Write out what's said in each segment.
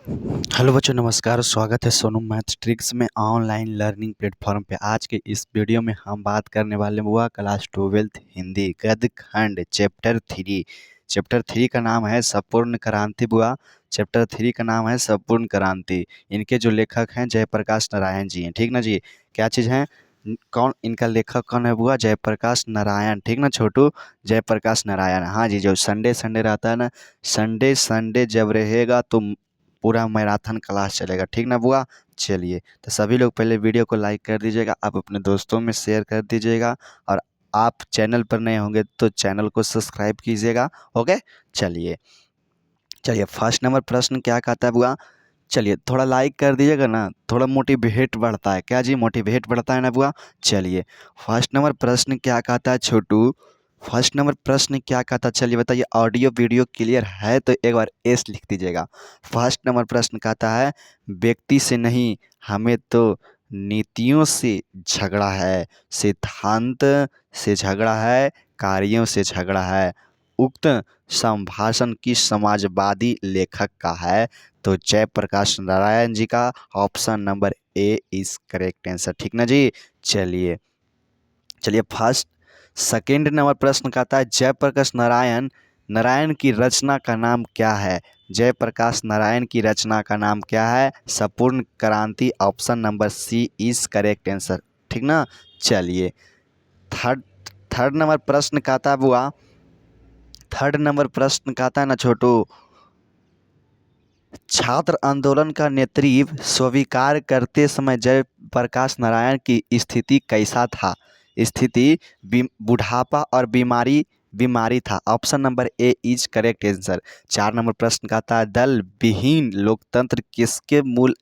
Hello बच्चों, नमस्कार। स्वागत है सोनू मैथ्स ट्रिक्स में ऑनलाइन लर्निंग प्लेटफॉर्म पे। आज के इस वीडियो में हम बात करने वाले हुआ क्लास 12th हिंदी गद्य खंड चैप्टर 3 का नाम है संपूर्ण क्रांति बुआ। चैप्टर 3 का नाम है संपूर्ण क्रांति। इनके जो लेखक हैं जयप्रकाश नारायण जी हैं, ठीक ना जी। क्या चीज़ है, कौन इनका लेखक कौन है बुआ? जयप्रकाश नारायण, ठीक ना छोटू, जयप्रकाश नारायण। हाँ जी, जो संडे संडे रहता है ना, संडे संडे जब रहेगा तो पूरा मैराथन क्लास चलेगा, ठीक ना बुआ। चलिए, तो सभी लोग पहले वीडियो को लाइक कर दीजिएगा, आप अपने दोस्तों में शेयर कर दीजिएगा, और आप चैनल पर नए होंगे तो चैनल को सब्सक्राइब कीजिएगा। ओके, चलिए चलिए, फर्स्ट नंबर प्रश्न क्या कहता है बुआ? चलिए थोड़ा लाइक कर दीजिएगा ना, थोड़ा मोटिवेट बढ़ता है। क्या जी, मोटिवेट बढ़ता है ना बुआ। चलिए, फर्स्ट नंबर प्रश्न क्या कहता है छोटू? फर्स्ट नंबर प्रश्न क्या कहता है, चलिए बताइए। ऑडियो वीडियो क्लियर है तो एक बार एस लिख दीजिएगा। फर्स्ट नंबर प्रश्न कहता है, व्यक्ति से नहीं, हमें तो नीतियों से झगड़ा है, सिद्धांत से झगड़ा है, कार्यों से झगड़ा है। उक्त संभाषण किस समाजवादी लेखक का है? तो जयप्रकाश नारायण जी का। Option number A is correct answer, ठीक ना जी। चलिए चलिए, फर्स्ट सेकेंड नंबर प्रश्न कहता है, जयप्रकाश नारायण नारायण की रचना का नाम क्या है? जयप्रकाश नारायण की रचना का नाम क्या है? संपूर्ण क्रांति। Option number C is correct answer, ठीक ना। चलिए, थर्ड थर्ड नंबर प्रश्न कहता है बुआ, थर्ड नंबर प्रश्न कहता है ना छोटू, छात्र आंदोलन का नेतृत्व स्वीकार करते समय जयप्रकाश नारायण की स्थिति कैसा था? स्थिति बुढ़ापा और बीमारी बीमारी था। Option number A is correct answer. 4 number प्रश्न का था, दल विहीन लोकतंत्र किसके मूल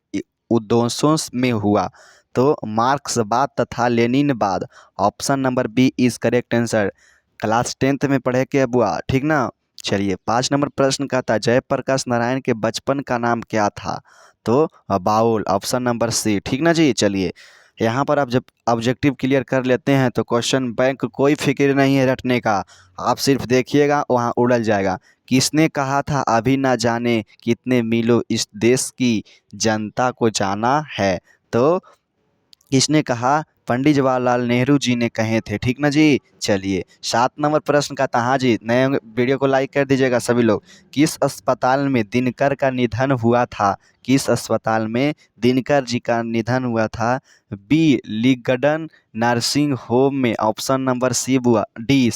उद्देश्यों में हुआ? तो मार्क्सवाद तथा लेनिनवाद। Option number B is correct answer. Class 10th में पढ़े के बुआ, ठीक ना। चलिए, 5 नंबर प्रश्न का था, जयप्रकाश नारायण के बचपन का नाम क्या था? तो बाउल। ऑप्शन नंबर सी, ठीक ना जी। चलिए, यहाँ पर आप जब ऑब्जेक्टिव क्लियर कर लेते हैं तो क्वेश्चन बैंक कोई फिक्र नहीं है रटने का, आप सिर्फ देखिएगा वहाँ उड़ल जाएगा। किसने कहा था अभी ना जाने कितने मीलों इस देश की जनता को जाना है? तो किसने कहा? पंडित जवाहरलाल नेहरू जी ने कहे थे, ठीक ना जी। चलिए, 7 नंबर प्रश्न का था, हाँ जी, नए वीडियो को लाइक कर दीजिएगा सभी लोग। किस अस्पताल में दिनकर का निधन हुआ था? किस अस्पताल में दिनकर जी का निधन हुआ था? बी लीगडन नर्सिंग होम में। ऑप्शन नंबर सी बुआ, डी।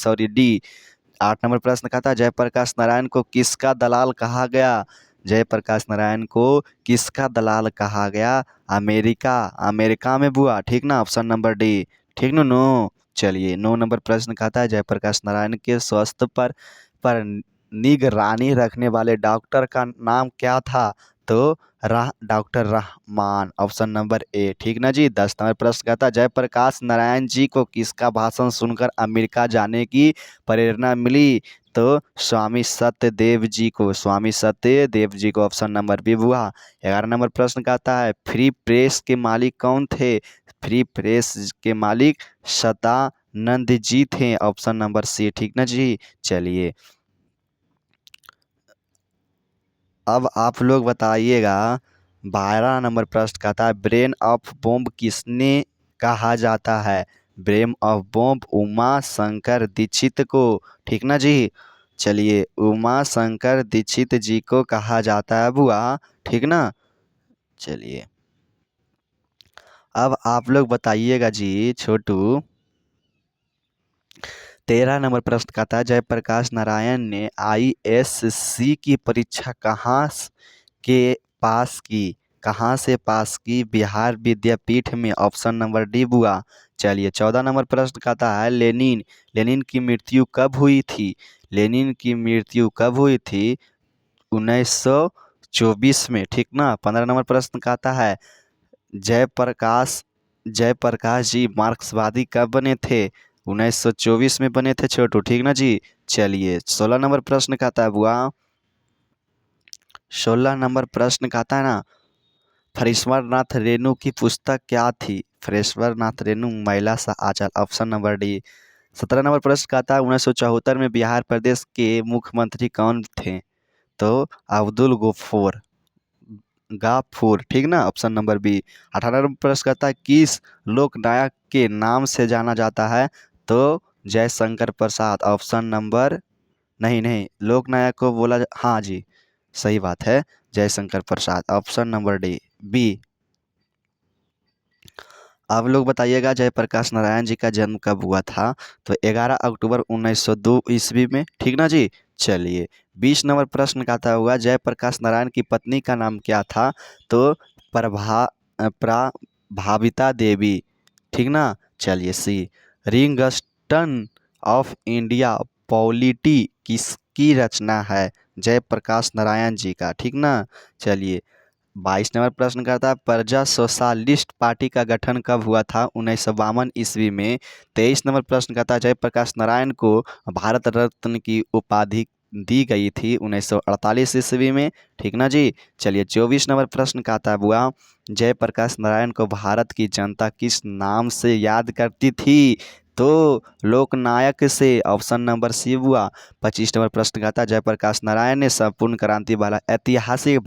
8 नंबर प्रश्न का था, जयप्रकाश नारायण को किसका दलाल कहा गया? जयप्रकाश नारायण को किसका दलाल कहा गया? अमेरिका अमेरिका में बुआ, ठीक ना। ऑप्शन नंबर डी, ठीक नो नो। चलिए, 9 नंबर प्रश्न कहता है, जयप्रकाश नारायण के स्वास्थ्य पर निगरानी रखने वाले डॉक्टर का नाम क्या था? तो doctor Rahman. Option number A, ठीक ना जी। 10 नंबर प्रश्न कहता है, जयप्रकाश नारायण जी को किसका भाषण सुनकर अमेरिका जाने की प्रेरणा मिली? तो स्वामी सत्यदेव जी को, स्वामी सत्यदेव जी को। ऑप्शन नंबर बी बुआ। 11 नंबर प्रश्न कहता है, फ्री प्रेस के मालिक कौन थे? फ्री प्रेस के मालिक सदानंद जी थे। ऑप्शन नंबर सी, ठीक ना जी। चलिए, अब आप लोग बताइएगा। 12 नंबर प्रश्न कहता है, ब्रेन ऑफ बॉम्ब किसने कहा जाता है? Brain of bomb Uma Shankar Dikshit को, ठीक ना जी। चलिए, उमा शंकर दीक्षित जी को कहा जाता है बुआ, ठीक ना। चलिए, अब आप लोग बताइएगा जी छोटू। 13 नंबर प्रश्न का था, जयप्रकाश नारायण ने आईएससी की परीक्षा के पास की कहाँ से पास की? बिहार विद्यापीठ में। ऑप्शन नंबर डी बुआ। चलिए, 14 नंबर प्रश्न का था, लेनिन लेनिन की मृत्यु कब हुई थी? लेनिन की मृत्यु कब हुई थी? 1924 में, ठीक ना। 15 नंबर प्रश्न का आता है, जयप्रकाश जयप्रकाश जी मार्क्सवादी कब बने थे? 1924 में बने थे छोटू, ठीक ना जी। चलिए, 16 नंबर प्रश्न का आता है बुआ। 16 नंबर प्रश्न का आता है ना, फरीश्वर नाथ रेणु की पुस्तक क्या थी? फरीश्वर नाथ रेणु महिला सा Anchal. Option number D. 17 number प्रश्न का आता है, 1974 में बिहार प्रदेश के मुख्यमंत्री कौन थे? तो अब्दुल गफूर। गाफूर, ठीक ना, ऑप्शन नंबर बी। 18 नंबर प्रश्न कहता है किस लोक नायक के नाम से जाना जाता है, तो जयशंकर प्रसाद, ऑप्शन नंबर, नहीं नहीं, लोक नायक को बोला हाँ जी, सही बात है, Jaishankar Prasad, option number D B. आप लोग बताइएगा जयप्रकाश नारायण जी का जन्म कब हुआ था, तो 11 अक्टूबर 1902 ईस्वी में, ठीक ना जी। चलिए 20 नंबर प्रश्न का था हुआ जयप्रकाश नारायण की पत्नी का नाम क्या था, तो प्रभाविता देवी, ठीक ना। चलिए सी। रिंगस्टन ऑफ इंडिया पॉलिटी किसकी रचना है, जयप्रकाश नारायण जी का, ठीक ना। चलिए 22 नंबर प्रश्न करता है प्रजा सोशलिस्ट पार्टी का गठन कब हुआ था, 1952 ईस्वी में। 23 नंबर प्रश्न करता है जयप्रकाश नारायण को भारत रत्न की उपाधि दी गई थी 1948 ईस्वी में, ठीक ना जी। चलिए 24 नंबर प्रश्न का आता है बुआ जयप्रकाश नारायण को भारत की जनता किस नाम से याद करती थी, तो लोकनायक से, ऑप्शन नंबर सी बुआ। 25 नंबर प्रश्न कहता है जयप्रकाश नारायण ने संपूर्ण क्रांति वाला ऐतिहासिक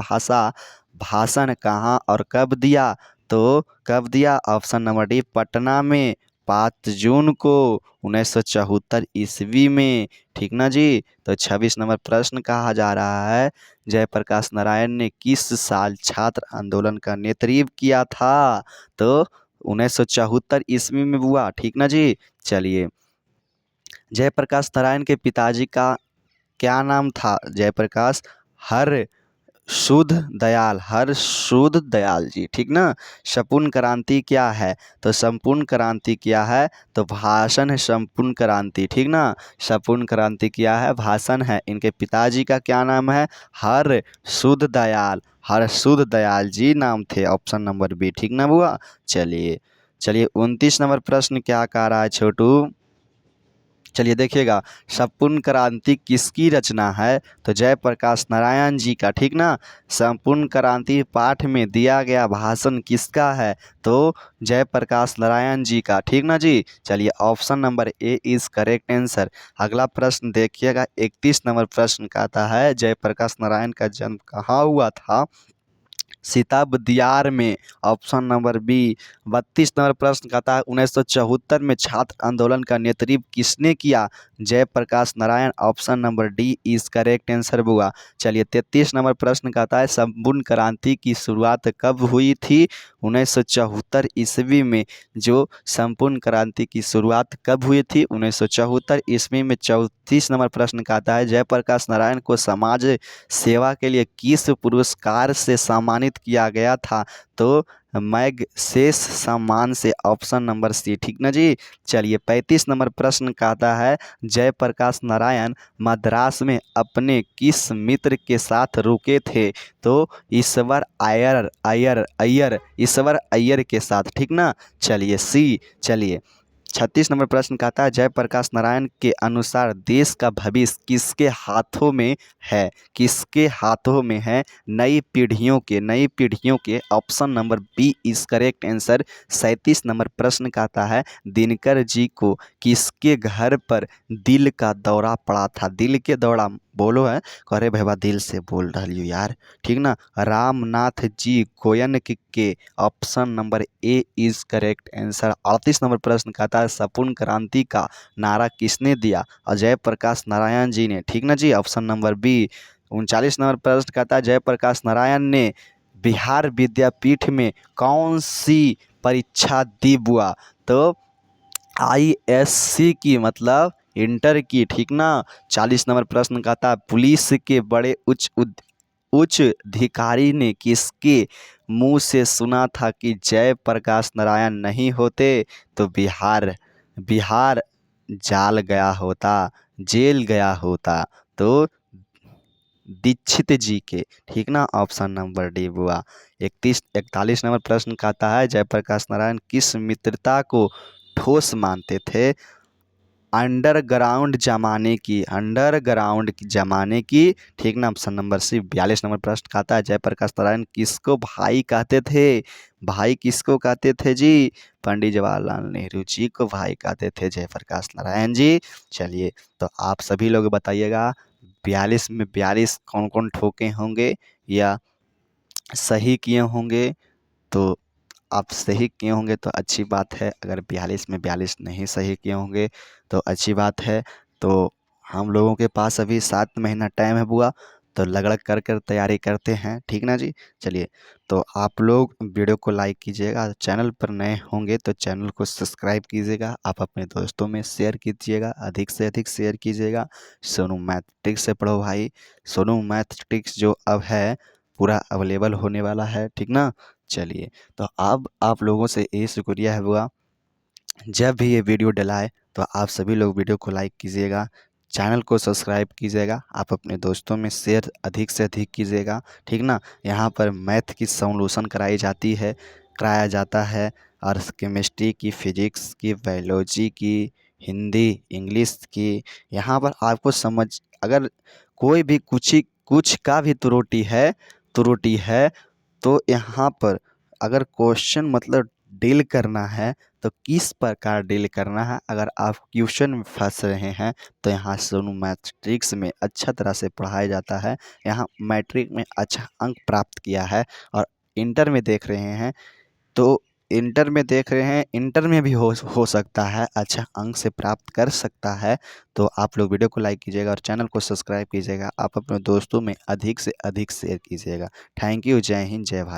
भाषण कहाँ और कब दिया, तो कब दिया, ऑप्शन नंबर डी पटना में 5 जून को 1974 ईस्वी में, ठीक ना जी। तो 26 नंबर प्रश्न कहा जा रहा है जयप्रकाश नारायण ने किस साल छात्र आंदोलन का नेतृत्व किया था, तो 1974 ईस्वी में हुआ, ठीक ना जी। चलिए जयप्रकाश नारायण के पिताजी का क्या नाम था, जयप्रकाश हर शुद्ध दयाल, हर शुद्ध दयाल जी, ठीक ना। संपूर्ण क्रांति क्या है, तो संपूर्ण क्रांति क्या है, तो भाषण है संपूर्ण क्रांति, ठीक ना। संपूर्ण क्रांति क्या है, भाषण है। इनके पिताजी का क्या नाम है, हर शुद्ध दयाल, हर शुद्ध दयाल जी नाम थे, ऑप्शन नंबर बी, ठीक ना बुआ। चलिए चलिए 29 नंबर प्रश्न क्या कह रहा है छोटू, चलिए देखिएगा संपूर्ण क्रांति किसकी रचना है, तो जयप्रकाश नारायण जी का, ठीक ना। संपूर्ण क्रांति पाठ में दिया गया भाषण किसका है, तो जयप्रकाश नारायण जी का, ठीक ना जी। चलिए option number A is correct answer. अगला प्रश्न देखिएगा 31 नंबर प्रश्न का आता है जयप्रकाश नारायण का जन्म कहाँ हुआ था, सीता बदियार में, ऑप्शन नंबर बी। 32 नंबर प्रश्न कहता है 1974 में छात्र आंदोलन का नेतृत्व किसने किया, Jayaprakash Narayan, option number D is correct answer हुआ। चलिए 33 नंबर प्रश्न कहता है संपूर्ण क्रांति की शुरुआत कब हुई थी, 1974 ईस्वी में। जो संपूर्ण क्रांति की शुरुआत कब हुई थी, 1974 ईस्वी में। 34 नंबर प्रश्न कहता है जयप्रकाश नारायण को समाज सेवा के लिए किस पुरस्कार से सम्मानित किया गया था, तो मैग्सेस सम्मान से, ऑप्शन नंबर सी, ठीक ना जी। चलिए 35 नंबर प्रश्न कहता है जयप्रकाश नारायण मद्रास में अपने किस मित्र के साथ रुके थे, तो ईश्वर ईश्वर अय्यर के साथ, ठीक ना। चलिए सी। चलिए 36 नंबर प्रश्न कहता है जयप्रकाश नारायण के अनुसार देश का भविष्य किसके हाथों में है, किसके हाथों में है, नई पीढ़ियों के, option number B is correct answer. 37 नंबर प्रश्न कहता है दिनकर जी को किसके घर पर दिल का दौरा पड़ा था, दिल के दौरा बोलो है, करे भैया दिल से बोल रही हो यार, ठीक ना। रामनाथ जी गोयन के, option number A is correct answer. 38 number प्रश्न कहता है संपूर्ण क्रांति का नारा किसने दिया, अजय प्रकाश नारायण जी ने, ठीक ना जी, ऑप्शन नंबर बी। 39 नंबर प्रश्न कहता है जयप्रकाश नारायण ने बिहार विद्यापीठ में कौन सी परीक्षा दी बुआ, तो ISC की, मतलब इंटर की, ठीक ना। 40 नंबर प्रश्न कहता है पुलिस के बड़े उच्च अधिकारी ने किसके मुंह से सुना था कि जयप्रकाश नारायण नहीं होते, तो बिहार जाल गया होता, जेल गया होता, तो दीक्षित जी के, ठीक ना, ऑप्शन नंबर डी बुआ। 41 नंबर प्रश्न कहता है जयप्रकाश नारायण किस मित्रता को ठोस मानते थे, अंडरग्राउंड जमाने की, ठीक ना, ऑप्शन नंबर सी। 42 नंबर प्रश्न कहता है जयप्रकाश नारायण किसको भाई कहते थे, भाई किसको कहते थे जी, पंडित जवाहरलाल नेहरू जी को भाई कहते थे जयप्रकाश नारायण जी। चलिए तो आप सभी लोग बताइएगा 42 में 42 कौन कौन ठोके होंगे, या सही किए होंगे तो आप सही किए होंगे तो अच्छी बात है। अगर 42 में 42 नहीं सही किए होंगे तो अच्छी बात है। तो हम लोगों के पास अभी 7 महीना टाइम है बुआ, तो लगड़ कर कर तैयारी करते हैं, ठीक ना जी। चलिए, तो आप लोग वीडियो को लाइक कीजिएगा, चैनल पर नए होंगे तो चैनल को सब्सक्राइब कीजिएगा, आप अपने दोस्तों में शेयर कीजिएगा, अधिक से अधिक शेयर कीजिएगा। सोनू मैथमेटिक्स से पढ़ो भाई। सोनू मैथमेटिक्स जो अब है पूरा अवेलेबल होने वाला है, ठीक ना। चलिए, तो अब आप लोगों से ये शुक्रिया है बुआ, जब भी ये वीडियो डलाए तो आप सभी लोग वीडियो को लाइक कीजिएगा, चैनल को सब्सक्राइब कीजिएगा, आप अपने दोस्तों में शेयर अधिक से अधिक कीजिएगा, ठीक ना। यहाँ पर मैथ की सॉल्यूशन कराया जाता है, और केमिस्ट्री की, फिजिक्स की, बायोलॉजी की, हिंदी, इंग्लिश की। यहाँ पर आपको समझ, अगर कोई भी कुछ का भी त्रुटि है तो यहाँ पर अगर क्वेश्चन मतलब डील करना है तो किस प्रकार डील करना है, अगर आप ट्यूशन में फंस रहे हैं तो यहाँ सोनू मैथमेटिक्स में अच्छा तरह से पढ़ाया जाता है। यहाँ मैट्रिक में अच्छा अंक प्राप्त किया है, और इंटर में देख रहे हैं तो इंटर में भी हो सकता है, अच्छा अंक से प्राप्त कर सकता है। तो आप लोग वीडियो को लाइक कीजिएगा और चैनल को सब्सक्राइब कीजिएगा, आप अपने दोस्तों में अधिक से अधिक शेयर कीजिएगा। Thank you. जय हिंद, जय भारत।